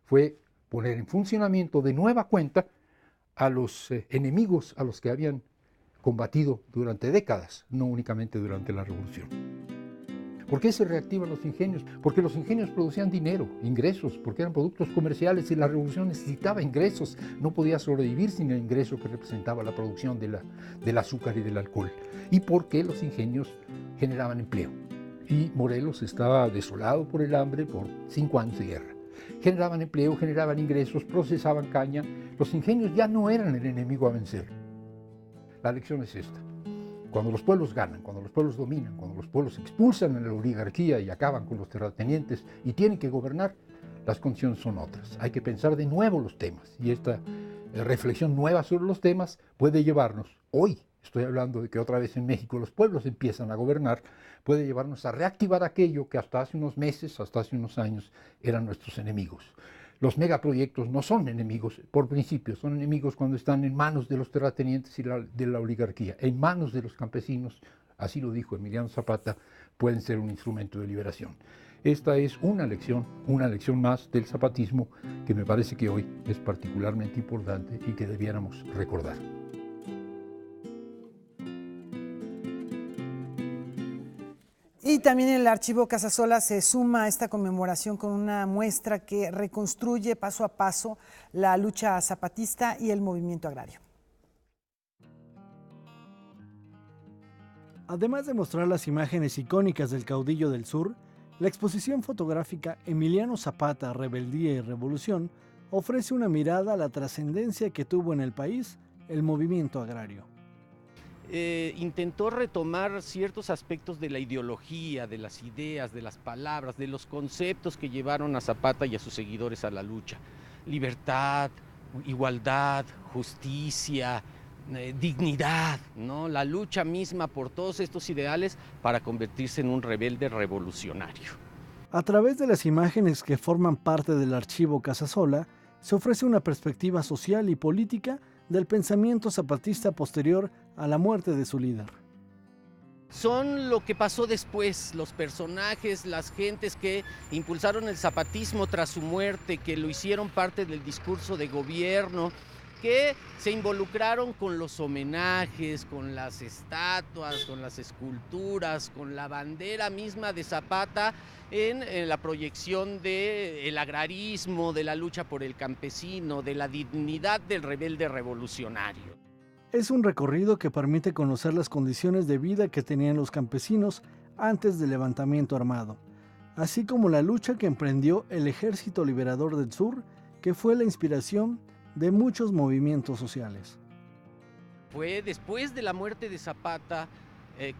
Speaker 5: fue poner en funcionamiento de nueva cuenta a los enemigos a los que habían combatido durante décadas, no únicamente durante la Revolución. ¿Por qué se reactivan los ingenios? Porque los ingenios producían dinero, ingresos, porque eran productos comerciales y la Revolución necesitaba ingresos, no podía sobrevivir sin el ingreso que representaba la producción del azúcar y del alcohol, y porque los ingenios generaban empleo. Y Morelos estaba desolado por el hambre por 5 años de guerra. Generaban empleo, generaban ingresos, procesaban caña. Los ingenios ya no eran el enemigo a vencer. La lección es esta. Cuando los pueblos ganan, cuando los pueblos dominan, cuando los pueblos expulsan a la oligarquía y acaban con los terratenientes y tienen que gobernar, las condiciones son otras. Hay que pensar de nuevo los temas. Y esta reflexión nueva sobre los temas puede llevarnos hoy. Estoy hablando de que otra vez en México los pueblos empiezan a gobernar, puede llevarnos a reactivar aquello que hasta hace unos meses, hasta hace unos años, eran nuestros enemigos. Los megaproyectos no son enemigos por principio, son enemigos cuando están en manos de los terratenientes y de la oligarquía. En manos de los campesinos, así lo dijo Emiliano Zapata, pueden ser un instrumento de liberación. Esta es una lección más del zapatismo que me parece que hoy es particularmente importante y que debiéramos recordar.
Speaker 1: Y también el Archivo Casasola se suma a esta conmemoración con una muestra que reconstruye paso a paso la lucha zapatista y el movimiento agrario.
Speaker 22: Además de mostrar las imágenes icónicas del caudillo del sur, la exposición fotográfica Emiliano Zapata, Rebeldía y Revolución ofrece una mirada a la trascendencia que tuvo en el país el movimiento agrario.
Speaker 4: intentó retomar ciertos aspectos de la ideología, de las ideas, de las palabras, de los conceptos que llevaron a Zapata y a sus seguidores a la lucha. Libertad, igualdad, justicia, dignidad, ¿no? La lucha misma por todos estos ideales para convertirse en un rebelde revolucionario.
Speaker 22: A través de las imágenes que forman parte del archivo Casasola, se ofrece una perspectiva social y política del pensamiento zapatista posterior a la muerte de su líder.
Speaker 4: Son lo que pasó después, los personajes, las gentes que impulsaron el zapatismo tras su muerte, que lo hicieron parte del discurso de gobierno, que se involucraron con los homenajes, con las estatuas, con las esculturas, con la bandera misma de Zapata en la proyección del agrarismo, de la lucha por el campesino, de la dignidad del rebelde revolucionario.
Speaker 22: Es un recorrido que permite conocer las condiciones de vida que tenían los campesinos antes del levantamiento armado, así como la lucha que emprendió el Ejército Liberador del Sur, que fue la inspiración de muchos movimientos sociales.
Speaker 4: Fue después de la muerte de Zapata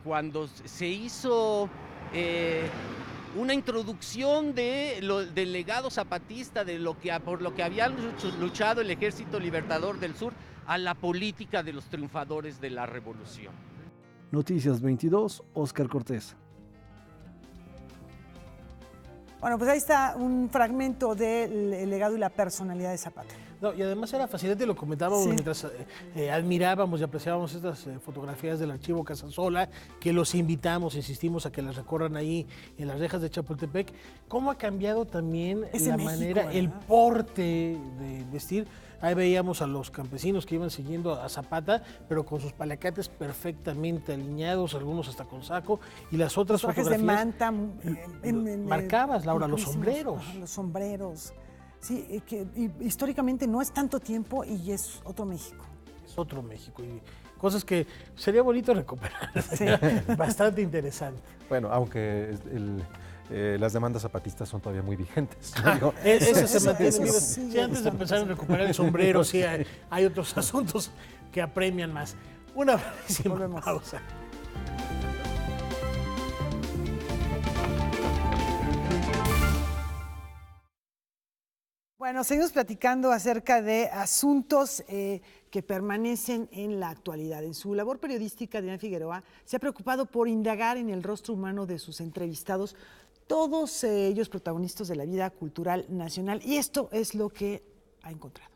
Speaker 4: cuando se hizo una introducción del legado zapatista, por lo que había luchado el Ejército Libertador del Sur, a la política de los triunfadores de la revolución.
Speaker 22: Noticias 22, Óscar Cortés.
Speaker 1: Bueno, pues ahí está un fragmento del legado y la personalidad de Zapata.
Speaker 3: No, y además era fascinante, lo comentábamos mientras admirábamos y apreciábamos estas fotografías del archivo Casasola, que los insistimos a que las recorran ahí en las rejas de Chapultepec. ¿Cómo ha cambiado también la manera, el porte de vestir? Ahí veíamos a los campesinos que iban siguiendo a Zapata, pero con sus palacates perfectamente alineados, algunos hasta con saco, y las otras
Speaker 1: los
Speaker 3: fotografías...
Speaker 1: de manta.
Speaker 3: Marcabas, Laura, los sombreros.
Speaker 1: Los sombreros. Sí, que históricamente no es tanto tiempo y es otro México.
Speaker 3: Es otro México y cosas que sería bonito recuperar. Sí. Bastante interesante.
Speaker 2: Bueno, aunque las demandas zapatistas son todavía muy vigentes.
Speaker 3: Eso se mantiene vivo. Sí, antes de empezar a recuperar el sombrero, sí hay otros asuntos que apremian más. Una brevísima pausa.
Speaker 1: Bueno, seguimos platicando acerca de asuntos que permanecen en la actualidad. En su labor periodística, Adrián Figueroa se ha preocupado por indagar en el rostro humano de sus entrevistados, todos ellos protagonistas de la vida cultural nacional, y esto es lo que ha encontrado.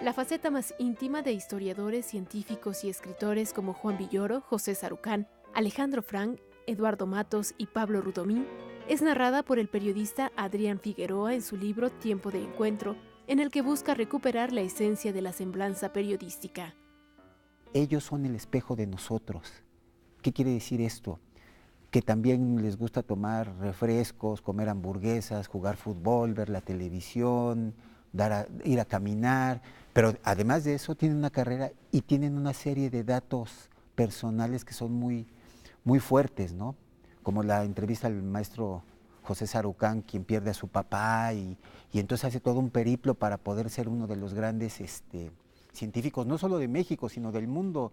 Speaker 8: La faceta más íntima de historiadores, científicos y escritores como Juan Villoro, José Sarucán, Alejandro Frank, Eduardo Matos y Pablo Rudomín es narrada por el periodista Adrián Figueroa en su libro Tiempo de Encuentro, en el que busca recuperar la esencia de la semblanza periodística.
Speaker 7: Ellos son el espejo de nosotros. ¿Qué quiere decir esto? Que también les gusta tomar refrescos, comer hamburguesas, jugar fútbol, ver la televisión, ir a caminar, pero además de eso tienen una carrera y tienen una serie de datos personales que son muy, muy fuertes, ¿no? Como la entrevista al maestro José Sarucán, quien pierde a su papá y entonces hace todo un periplo para poder ser uno de los grandes científicos, no solo de México, sino del mundo.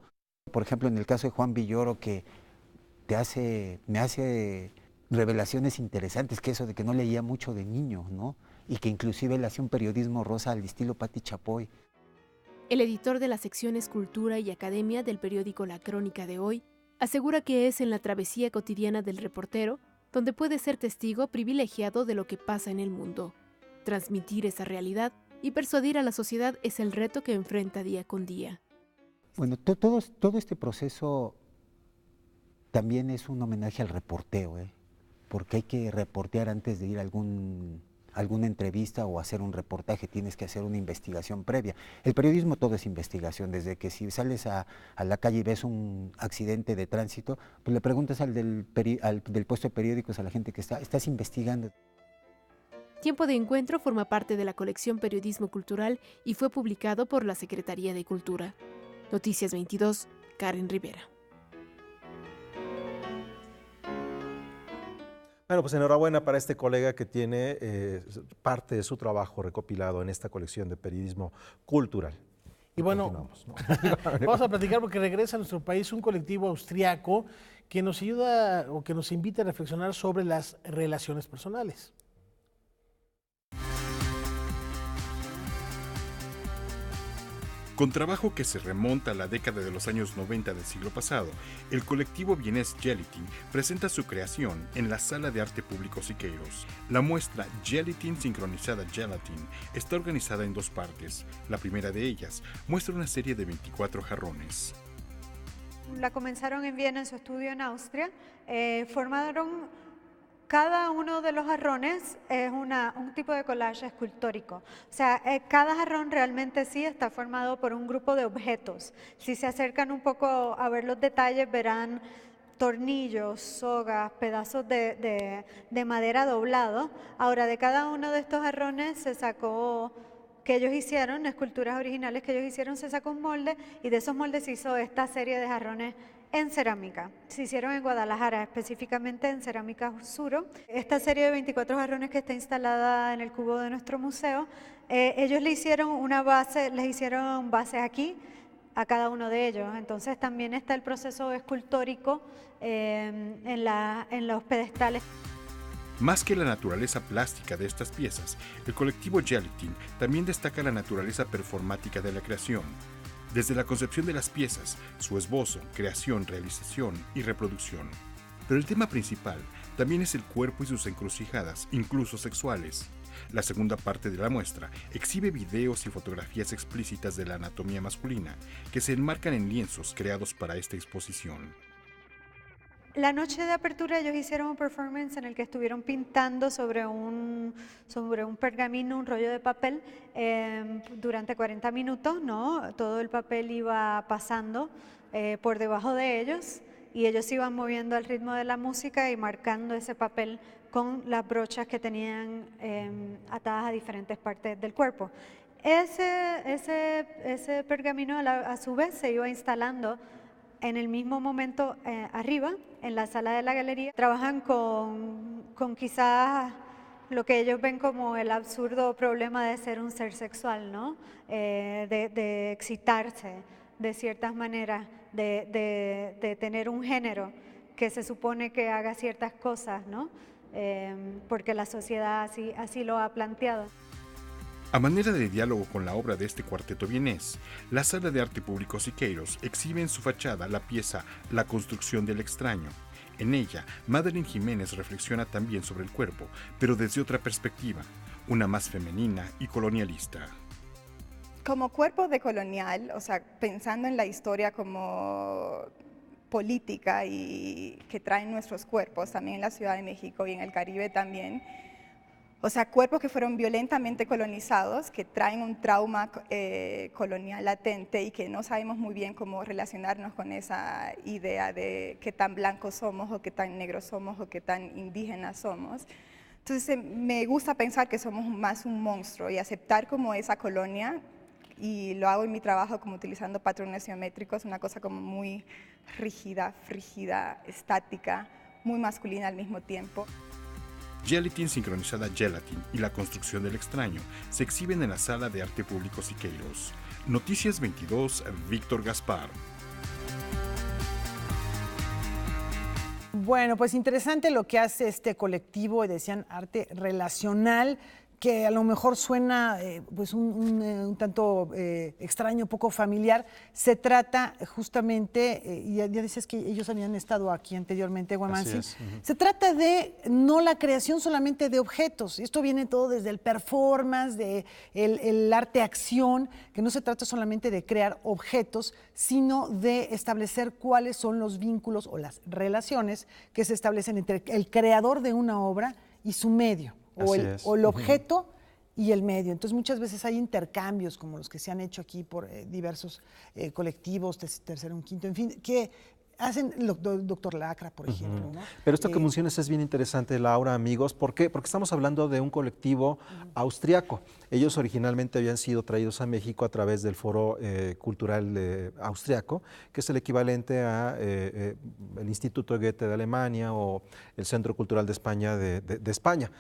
Speaker 7: Por ejemplo, en el caso de Juan Villoro, que me hace revelaciones interesantes, que eso de que no leía mucho de niño, ¿no? Y que inclusive él hacía un periodismo rosa al estilo Pati Chapoy.
Speaker 8: El editor de las secciones Cultura y Academia del periódico La Crónica de Hoy asegura que es en la travesía cotidiana del reportero donde puede ser testigo privilegiado de lo que pasa en el mundo. Transmitir esa realidad y persuadir a la sociedad es el reto que enfrenta día con día.
Speaker 7: Bueno, todo este proceso también es un homenaje al reporteo, porque hay que reportear antes de ir a alguna entrevista o hacer un reportaje, tienes que hacer una investigación previa. El periodismo todo es investigación, desde que si sales a la calle y ves un accidente de tránsito, pues le preguntas al del puesto de periódicos, a la gente que estás investigando.
Speaker 8: Tiempo de Encuentro forma parte de la colección Periodismo Cultural y fue publicado por la Secretaría de Cultura. Noticias 22, Karen Rivera.
Speaker 2: Bueno, pues enhorabuena para este colega que tiene parte de su trabajo recopilado en esta colección de periodismo cultural.
Speaker 3: Y bueno, vamos a platicar porque regresa a nuestro país un colectivo austriaco que nos ayuda o que nos invita a reflexionar sobre las relaciones personales.
Speaker 6: Con trabajo que se remonta a la década de los años 90 del siglo pasado, el colectivo vienés Gelatin presenta su creación en la Sala de Arte Público Siqueiros. La muestra Gelatin sincronizada Gelatin está organizada en dos partes. La primera de ellas muestra una serie de 24 jarrones.
Speaker 9: La comenzaron en Viena en su estudio en Austria. Formaron cada uno de los jarrones es un tipo de collage escultórico. O sea, cada jarrón realmente sí está formado por un grupo de objetos. Si se acercan un poco a ver los detalles, verán tornillos, sogas, pedazos de madera doblado. Ahora, de cada uno de estos jarrones se sacó, que ellos hicieron, esculturas originales que ellos hicieron, se sacó un molde y de esos moldes se hizo esta serie de jarrones en cerámica. Se hicieron en Guadalajara, específicamente en Cerámica Suro. Esta serie de 24 jarrones que está instalada en el cubo de nuestro museo, ellos le hicieron una base, les hicieron bases aquí a cada uno de ellos. Entonces también está el proceso escultórico en los pedestales.
Speaker 6: Más que la naturaleza plástica de estas piezas, el colectivo Gelatin también destaca la naturaleza performática de la creación. Desde la concepción de las piezas, su esbozo, creación, realización y reproducción. Pero el tema principal también es el cuerpo y sus encrucijadas, incluso sexuales. La segunda parte de la muestra exhibe videos y fotografías explícitas de la anatomía masculina que se enmarcan en lienzos creados para esta exposición.
Speaker 9: La noche de apertura ellos hicieron un performance en el que estuvieron pintando sobre un pergamino, un rollo de papel, durante 40 minutos, ¿no? Todo el papel iba pasando por debajo de ellos y ellos iban moviendo al ritmo de la música y marcando ese papel con las brochas que tenían atadas a diferentes partes del cuerpo. Ese pergamino a su vez se iba instalando en el mismo momento arriba, en la sala de la galería. Trabajan con quizás lo que ellos ven como el absurdo problema de ser un ser sexual, ¿no? De excitarse de ciertas maneras, de tener un género que se supone que haga ciertas cosas, ¿no? Porque la sociedad así lo ha planteado.
Speaker 6: A manera de diálogo con la obra de este cuarteto vienés, la Sala de Arte Público Siqueiros exhibe en su fachada la pieza La construcción del extraño. En ella, Madeline Jiménez reflexiona también sobre el cuerpo, pero desde otra perspectiva, una más femenina y colonialista.
Speaker 23: Como cuerpo decolonial, o sea, pensando en la historia como política y que traen nuestros cuerpos, también en la Ciudad de México y en el Caribe también, o sea, cuerpos que fueron violentamente colonizados, que traen un trauma colonial latente y que no sabemos muy bien cómo relacionarnos con esa idea de qué tan blancos somos o qué tan negros somos o qué tan indígenas somos. Entonces me gusta pensar que somos más un monstruo y aceptar como esa colonia, y lo hago en mi trabajo como utilizando patrones geométricos, una cosa como muy rígida, frígida, estática, muy masculina al mismo tiempo.
Speaker 6: Gelatin sincronizada Gelatin y La construcción del extraño se exhiben en la Sala de Arte Público Siqueiros. Noticias 22, Víctor Gaspar.
Speaker 1: Bueno, pues interesante lo que hace este colectivo, decían arte relacional, que a lo mejor suena pues un tanto extraño, poco familiar. Se trata justamente, y ya dices que ellos habían estado aquí anteriormente, Guamansi, se trata de no la creación solamente de objetos. Esto viene todo desde el performance, el arte-acción, que no se trata solamente de crear objetos, sino de establecer cuáles son los vínculos o las relaciones que se establecen entre el creador de una obra y su medio. O el objeto y el medio. Entonces muchas veces hay intercambios como los que se han hecho aquí por diversos colectivos, tercero, un quinto, en fin, que hacen el doctor Lacra, por ejemplo. ¿No?
Speaker 2: Pero esto que mencionas es bien interesante, Laura, amigos. ¿Por qué? Porque estamos hablando de un colectivo austriaco. Ellos originalmente habían sido traídos a México a través del Foro Cultural Austriaco, que es el equivalente a el Instituto Goethe de Alemania o el Centro Cultural de España de España.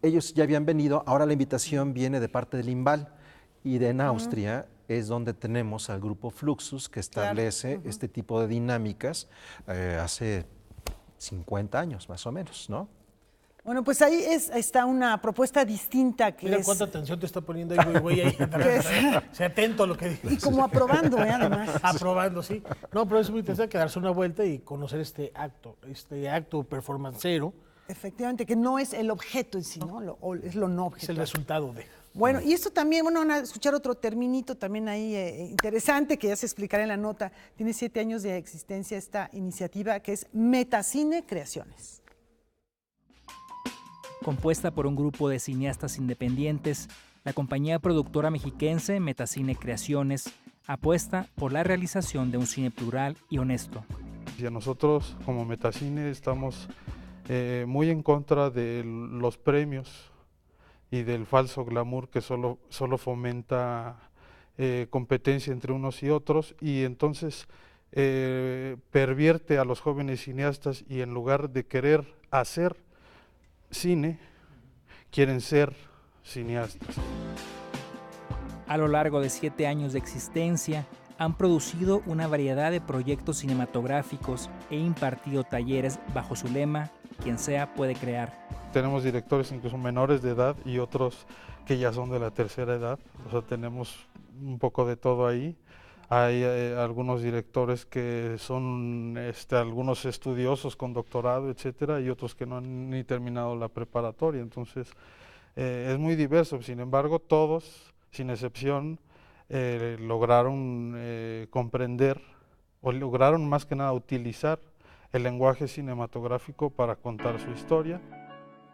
Speaker 2: Ellos ya habían venido, ahora la invitación viene de parte del INVAL y de en Austria. es donde tenemos al grupo Fluxus, que establece este tipo de dinámicas hace 50 años más o menos, ¿no?
Speaker 1: Bueno, pues ahí está una propuesta distinta que
Speaker 3: Mira cuánta atención te está poniendo ahí, güey, ahí atrás. Sea atento a lo que dices.
Speaker 1: Y como aprobando, además.
Speaker 3: Aprobando, sí. No, pero es muy interesante darse una vuelta y conocer este acto performancero.
Speaker 1: Efectivamente, que no es el objeto en sí, ¿no? Es lo no objeto.
Speaker 3: Es el resultado de.
Speaker 1: Bueno, y esto también, bueno, van a escuchar otro terminito también ahí interesante que ya se explicará en la nota. Tiene 7 años de existencia esta iniciativa que es Metacine Creaciones.
Speaker 11: Compuesta por un grupo de cineastas independientes, la compañía productora mexiquense Metacine Creaciones apuesta por la realización de un cine plural y honesto.
Speaker 12: Y a nosotros como Metacine estamos muy en contra de los premios y del falso glamour que solo fomenta competencia entre unos y otros, y entonces pervierte a los jóvenes cineastas, y en lugar de querer hacer cine, quieren ser cineastas.
Speaker 11: A lo largo de 7 años de existencia, han producido una variedad de proyectos cinematográficos e impartido talleres bajo su lema, quien sea puede crear.
Speaker 12: Tenemos directores incluso menores de edad y otros que ya son de la tercera edad, o sea, tenemos un poco de todo ahí. Hay algunos directores que son algunos estudiosos con doctorado, etcétera, y otros que no han ni terminado la preparatoria. Entonces, es muy diverso. Sin embargo, todos, sin excepción, lograron comprender, o lograron más que nada utilizar el lenguaje cinematográfico para contar su historia.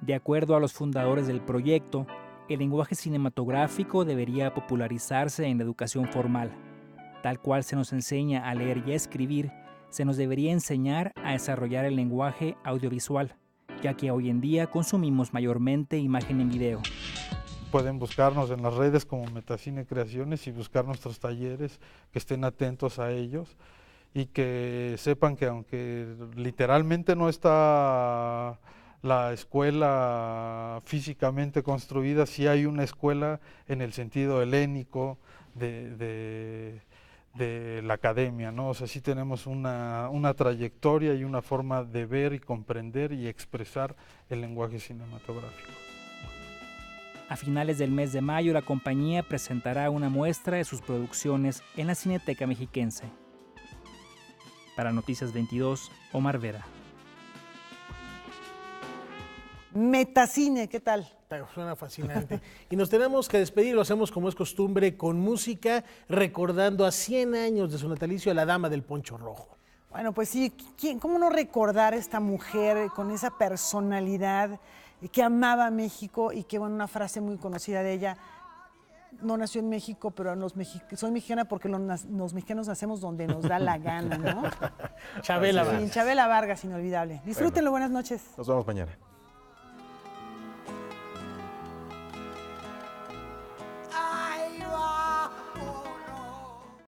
Speaker 11: De acuerdo a los fundadores del proyecto, el lenguaje cinematográfico debería popularizarse en la educación formal. Tal cual se nos enseña a leer y a escribir, se nos debería enseñar a desarrollar el lenguaje audiovisual, ya que hoy en día consumimos mayormente imagen en video.
Speaker 12: Pueden buscarnos en las redes como Metacine Creaciones y buscar nuestros talleres, que estén atentos a ellos y que sepan que aunque literalmente no está la escuela físicamente construida, sí hay una escuela en el sentido helénico de la academia, ¿no? O sea, sí tenemos una trayectoria y una forma de ver y comprender y expresar el lenguaje cinematográfico.
Speaker 11: A finales del mes de mayo, la compañía presentará una muestra de sus producciones en la Cineteca Mexiquense. Para Noticias 22, Omar Vera.
Speaker 1: Metacine, ¿qué tal?
Speaker 3: Suena fascinante. Y nos tenemos que despedir, lo hacemos como es costumbre, con música, recordando a 100 años de su natalicio a la Dama del Poncho Rojo.
Speaker 1: Bueno, pues sí, ¿cómo no recordar a esta mujer con esa personalidad que amaba México y que, bueno, una frase muy conocida de ella, no nació en México, pero soy mexicana porque los mexicanos nacemos donde nos da la gana, ¿no?
Speaker 3: Chabela Vargas.
Speaker 1: Sí, Chabela Vargas, inolvidable. Disfrútenlo, buenas noches.
Speaker 2: Nos vemos mañana.